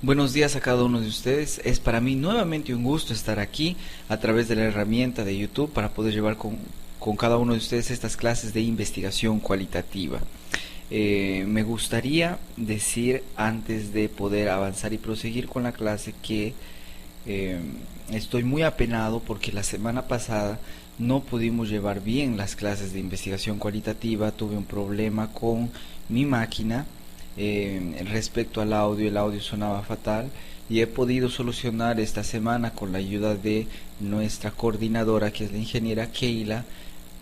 Buenos días a cada uno de ustedes. Es para mí nuevamente un gusto estar aquí a través de la herramienta de YouTube para poder llevar con cada uno de ustedes estas clases de investigación cualitativa. Me gustaría decir antes de poder avanzar y proseguir con la clase que eh, estoy muy apenado porque la semana pasada no pudimos llevar bien las clases de investigación cualitativa. Tuve un problema con mi máquina respecto al audio. El audio sonaba fatal y he podido solucionar esta semana con la ayuda de nuestra coordinadora, que es la ingeniera Keila,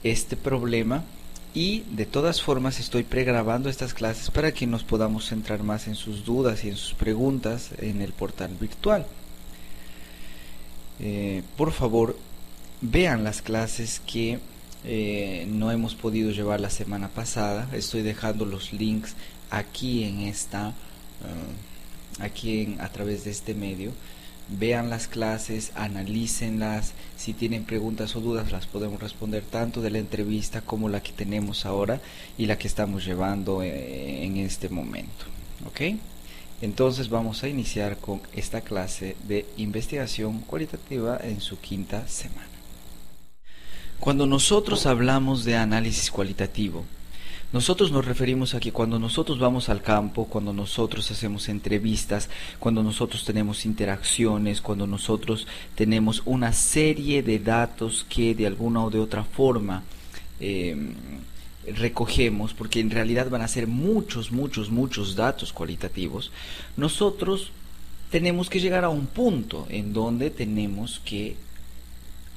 este problema. Y de todas formas estoy pregrabando estas clases para que nos podamos centrar más en sus dudas y en sus preguntas en el portal virtual. Por favor, vean las clases que no hemos podido llevar la semana pasada. Estoy dejando los links aquí en a través de este medio. Vean las clases, analícenlas. Si tienen preguntas o dudas las podemos responder tanto de la entrevista como la que tenemos ahora y la que estamos llevando en este momento. ¿Ok? Entonces vamos a iniciar con esta clase de investigación cualitativa en su quinta semana. Cuando nosotros hablamos de análisis cualitativo, nosotros nos referimos a que cuando nosotros vamos al campo, cuando nosotros hacemos entrevistas, cuando nosotros tenemos interacciones, cuando nosotros tenemos una serie de datos que de alguna o de otra forma recogemos, porque en realidad van a ser muchos datos cualitativos, nosotros tenemos que llegar a un punto en donde tenemos que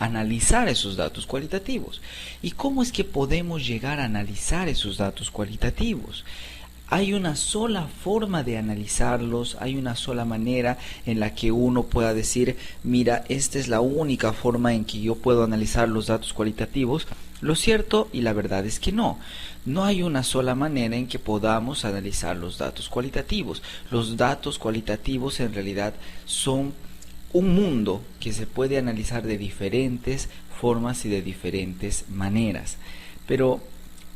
analizar esos datos cualitativos. ¿Y cómo es que podemos llegar a analizar esos datos cualitativos? Hay una sola forma de analizarlos, hay una sola manera en la que uno pueda decir, mira, esta es la única forma en que yo puedo analizar los datos cualitativos. Lo cierto y la verdad es que no hay una sola manera en que podamos analizar los datos cualitativos. Los datos cualitativos en realidad son un mundo que se puede analizar de diferentes formas y de diferentes maneras. Pero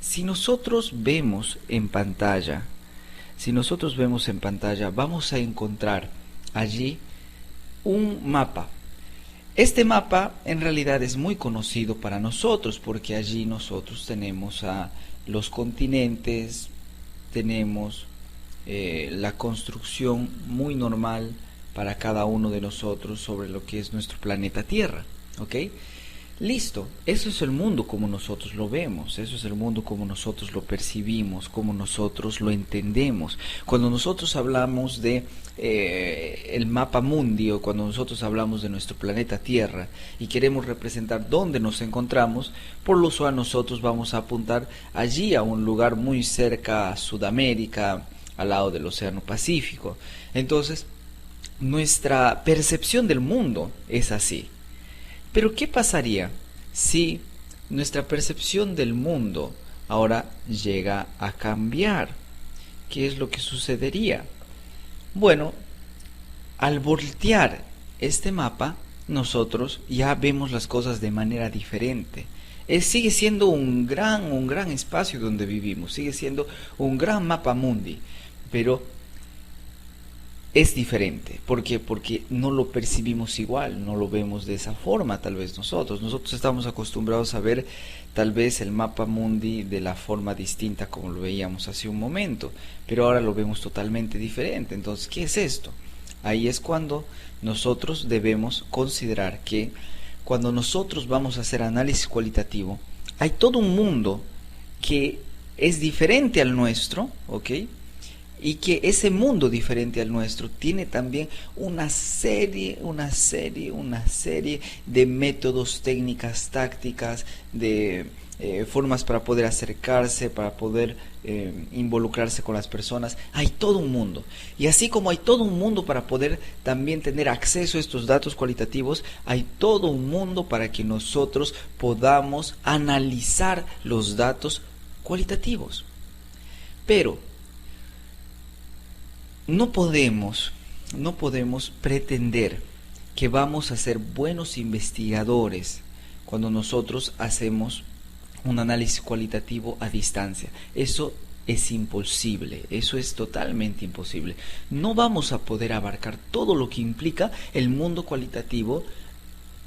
si nosotros vemos en pantalla, vamos a encontrar allí un mapa. Este mapa en realidad es muy conocido para nosotros porque allí nosotros tenemos a los continentes, tenemos la construcción muy normal para cada uno de nosotros sobre lo que es nuestro planeta Tierra. ¿Ok? Listo, eso es el mundo como nosotros lo vemos, eso es el mundo como nosotros lo percibimos, como nosotros lo entendemos. Cuando nosotros hablamos de el mapa mundi, o cuando nosotros hablamos de nuestro planeta Tierra y queremos representar dónde nos encontramos, por lo usual nosotros vamos a apuntar allí a un lugar muy cerca a Sudamérica, al lado del Océano Pacífico. Entonces, nuestra percepción del mundo es así. Pero ¿qué pasaría si nuestra percepción del mundo ahora llega a cambiar? ¿Qué es lo que sucedería? Bueno, al voltear este mapa, nosotros ya vemos las cosas de manera diferente. Sigue siendo un gran espacio donde vivimos, sigue siendo un gran mapa mundi, pero es diferente. ¿Por qué? Porque no lo percibimos igual, no lo vemos de esa forma tal vez nosotros. Nosotros estamos acostumbrados a ver tal vez el mapa mundi de la forma distinta como lo veíamos hace un momento, pero ahora lo vemos totalmente diferente. Entonces, ¿qué es esto? Ahí es cuando nosotros debemos considerar que cuando nosotros vamos a hacer análisis cualitativo, hay todo un mundo que es diferente al nuestro, ¿ok? Y que ese mundo diferente al nuestro tiene también una serie de métodos, técnicas, tácticas, de formas para poder acercarse, para poder involucrarse con las personas. Hay todo un mundo. Y así como hay todo un mundo para poder también tener acceso a estos datos cualitativos, hay todo un mundo para que nosotros podamos analizar los datos cualitativos. Pero no podemos pretender que vamos a ser buenos investigadores cuando nosotros hacemos un análisis cualitativo a distancia. Eso es imposible, eso es totalmente imposible. No vamos a poder abarcar todo lo que implica el mundo cualitativo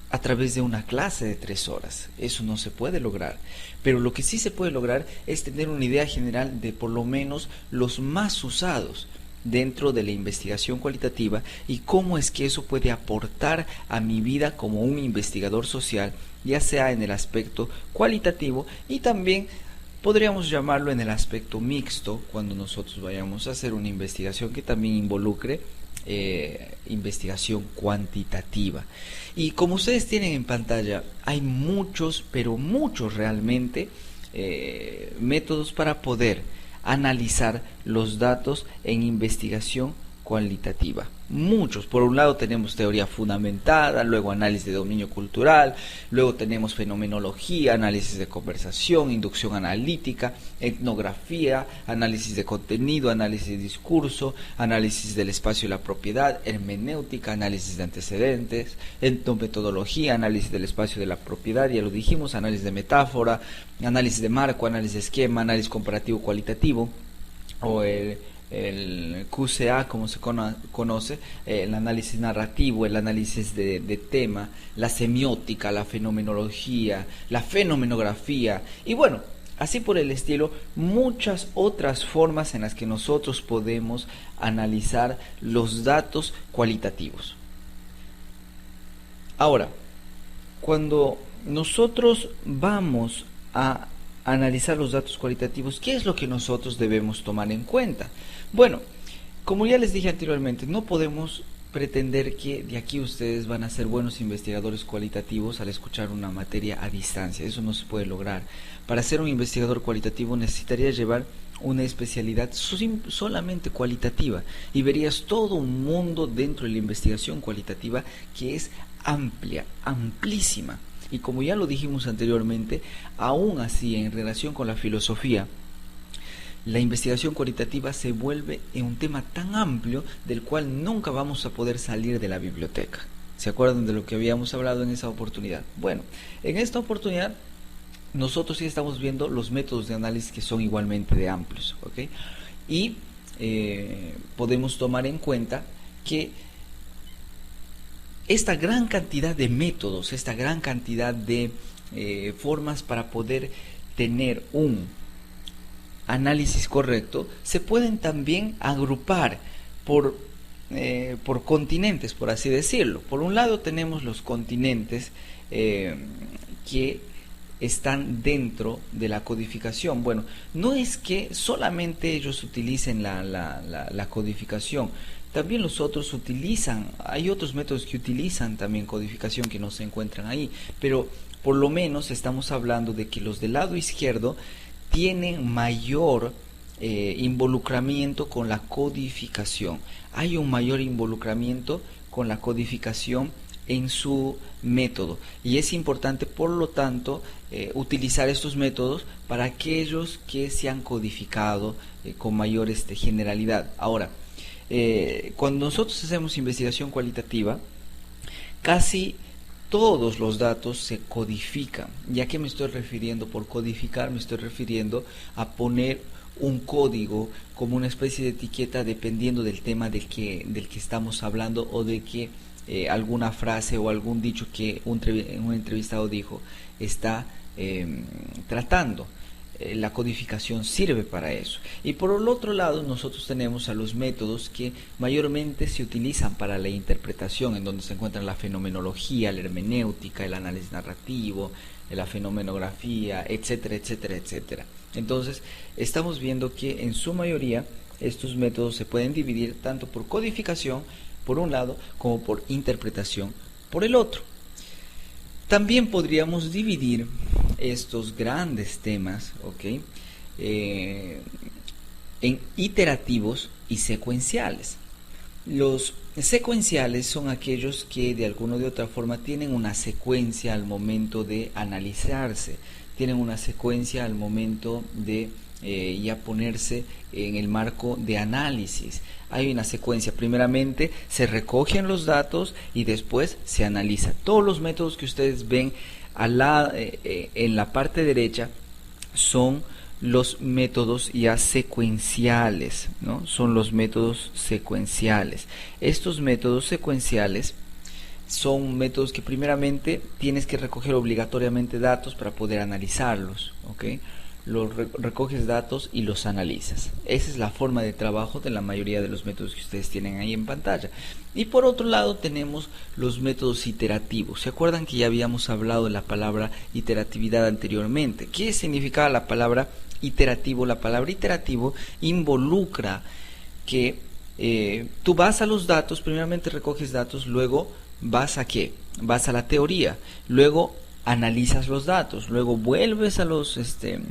a través de una clase de 3 horas. Eso no se puede lograr. Pero lo que sí se puede lograr es tener una idea general de por lo menos los más usados dentro de la investigación cualitativa y cómo es que eso puede aportar a mi vida como un investigador social, ya sea en el aspecto cualitativo y también podríamos llamarlo en el aspecto mixto, cuando nosotros vayamos a hacer una investigación que también involucre investigación cuantitativa. Y como ustedes tienen en pantalla, hay muchos, pero muchos realmente, métodos para poder analizar los datos en investigación cualitativa. Muchos. Por un lado tenemos teoría fundamentada, luego análisis de dominio cultural, luego tenemos fenomenología, análisis de conversación, inducción analítica, etnografía, análisis de contenido, análisis de discurso, análisis del espacio y la propiedad, hermenéutica, análisis de antecedentes, etnometodología, análisis del espacio y de la propiedad, ya lo dijimos, análisis de metáfora, análisis de marco, análisis de esquema, análisis comparativo cualitativo, o el QCA, como se conoce, el análisis narrativo, el análisis de tema, la semiótica, la fenomenología, la fenomenografía y bueno, así por el estilo, muchas otras formas en las que nosotros podemos analizar los datos cualitativos. Ahora, cuando nosotros vamos a analizar los datos cualitativos, ¿qué es lo que nosotros debemos tomar en cuenta? Bueno, como ya les dije anteriormente, no podemos pretender que de aquí ustedes van a ser buenos investigadores cualitativos al escuchar una materia a distancia. Eso no se puede lograr. Para ser un investigador cualitativo necesitaría llevar una especialidad solamente cualitativa y verías todo un mundo dentro de la investigación cualitativa que es amplia, amplísima. Y como ya lo dijimos anteriormente, aún así en relación con la filosofía, la investigación cualitativa se vuelve en un tema tan amplio del cual nunca vamos a poder salir de la biblioteca. ¿Se acuerdan de lo que habíamos hablado en esa oportunidad? Bueno, en esta oportunidad nosotros sí estamos viendo los métodos de análisis que son igualmente de amplios, ¿ok? Y podemos tomar en cuenta que esta gran cantidad de métodos, esta gran cantidad de formas para poder tener un análisis correcto, se pueden también agrupar por continentes, por así decirlo. Por un lado tenemos los continentes que están dentro de la codificación. Bueno, no es que solamente ellos utilicen la codificación, también los otros utilizan, hay otros métodos que utilizan también codificación que no se encuentran ahí, pero por lo menos estamos hablando de que los del lado izquierdo tienen mayor involucramiento con la codificación. Hay un mayor involucramiento con la codificación en su método y es importante por lo tanto utilizar estos métodos para aquellos que se han codificado con mayor generalidad. Ahora, cuando nosotros hacemos investigación cualitativa, casi todos los datos se codifican. ¿Ya que me estoy refiriendo por codificar? Me estoy refiriendo a poner un código como una especie de etiqueta dependiendo del tema del que estamos hablando o de que alguna frase o algún dicho que un entrevistado dijo está tratando. La codificación sirve para eso. Y por el otro lado nosotros tenemos a los métodos que mayormente se utilizan para la interpretación, en donde se encuentran la fenomenología, la hermenéutica, el análisis narrativo, la fenomenografía, etcétera, etcétera, etcétera. Entonces estamos viendo que en su mayoría estos métodos se pueden dividir tanto por codificación por un lado como por interpretación por el otro. También podríamos dividir estos grandes temas, ¿ok? En iterativos y secuenciales. Los secuenciales son aquellos que de alguna u otra forma tienen una secuencia al momento de analizarse, tienen una secuencia al momento de ya ponerse en el marco de análisis. Hay una secuencia, primeramente se recogen los datos y después se analiza. Todos los métodos que ustedes ven en la parte derecha son los métodos ya secuenciales, ¿no? Son los métodos secuenciales. Estos métodos secuenciales son métodos que primeramente tienes que recoger obligatoriamente datos para poder analizarlos, ¿ok? Recoges datos y los analizas. Esa es la forma de trabajo de la mayoría de los métodos que ustedes tienen ahí en pantalla. Y por otro lado tenemos los métodos iterativos. ¿Se acuerdan que ya habíamos hablado de la palabra iteratividad anteriormente? ¿Qué significaba la palabra iterativo? La palabra iterativo involucra que tú vas a los datos, primeramente recoges datos, luego vas a ¿qué? Vas a la teoría, luego analizas los datos, luego vuelves a los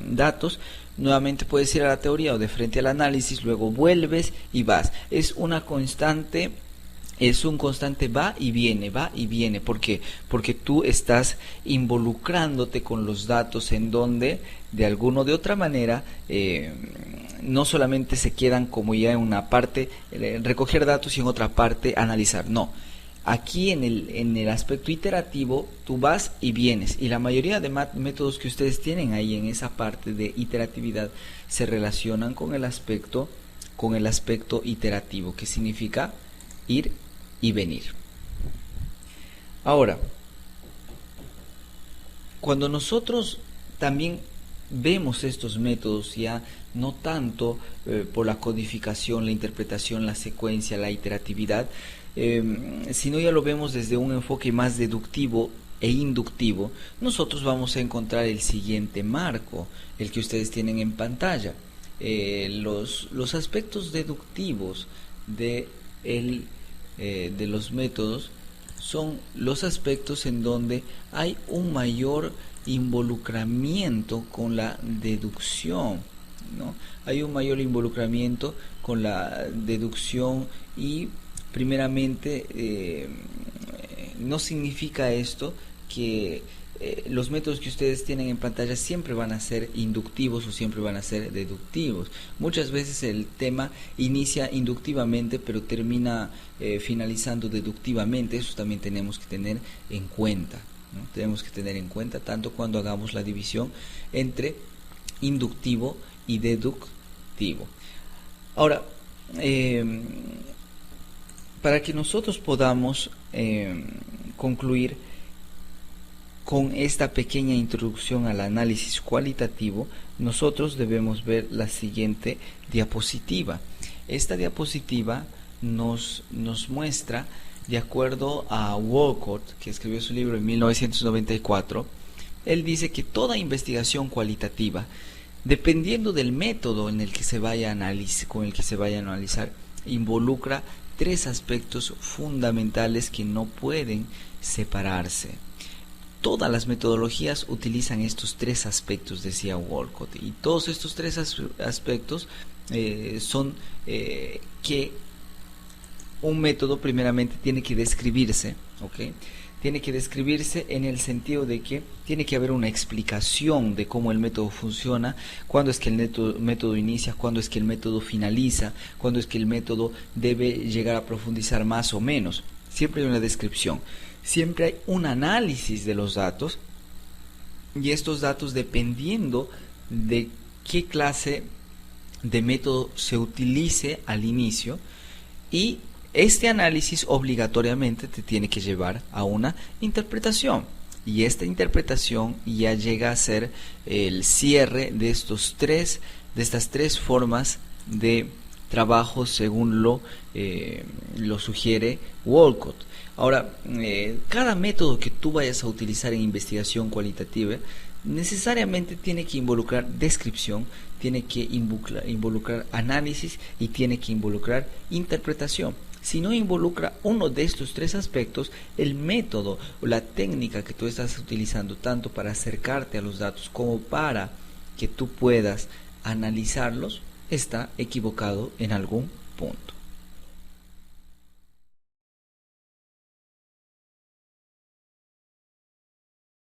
datos, nuevamente puedes ir a la teoría o de frente al análisis, luego vuelves y vas. Es una constante, es un constante va y viene. ¿Por qué? Porque tú estás involucrándote con los datos en donde de alguna o de otra manera no solamente se quedan como ya en una parte recoger datos y en otra parte analizar, no. Aquí en el aspecto iterativo tú vas y vienes, y la mayoría de métodos que ustedes tienen ahí en esa parte de iteratividad se relacionan con el aspecto iterativo, que significa ir y venir. Ahora, cuando nosotros también vemos estos métodos ya no tanto por la codificación, la interpretación, la secuencia, la iteratividad, sino ya lo vemos desde un enfoque más deductivo e inductivo, nosotros vamos a encontrar el siguiente marco, el que ustedes tienen en pantalla. Los aspectos deductivos de los métodos son los aspectos en donde hay un mayor involucramiento con la deducción, ¿no? Hay un mayor involucramiento con la deducción y primeramente no significa esto que los métodos que ustedes tienen en pantalla siempre van a ser inductivos o siempre van a ser deductivos. Muchas veces el tema inicia inductivamente pero termina finalizando deductivamente. Eso también tenemos que tener en cuenta, ¿no? Tenemos que tener en cuenta tanto cuando hagamos la división entre inductivo y deductivo. Ahora, para que nosotros podamos concluir con esta pequeña introducción al análisis cualitativo, nosotros debemos ver la siguiente diapositiva. Esta diapositiva nos muestra, de acuerdo a Walcott, que escribió su libro en 1994, él dice que toda investigación cualitativa, dependiendo del método en el que se vaya a analizar, involucra tres aspectos fundamentales que no pueden separarse. Todas las metodologías utilizan estos tres aspectos, decía Walcott, y todos estos tres aspectos son que un método primeramente tiene que describirse, ¿ok? Tiene que describirse en el sentido de que tiene que haber una explicación de cómo el método funciona, cuándo es que el método inicia, cuándo es que el método finaliza, cuándo es que el método debe llegar a profundizar más o menos. Siempre hay una descripción, siempre hay un análisis de los datos, y estos datos, dependiendo de qué clase de método se utilice al inicio, y este análisis obligatoriamente te tiene que llevar a una interpretación, y esta interpretación ya llega a ser el cierre de estas tres formas de trabajo según lo sugiere Walcott. Ahora, cada método que tú vayas a utilizar en investigación cualitativa necesariamente tiene que involucrar descripción, tiene que involucrar análisis y tiene que involucrar interpretación. Si no involucra uno de estos tres aspectos, el método o la técnica que tú estás utilizando, tanto para acercarte a los datos como para que tú puedas analizarlos, está equivocado en algún punto.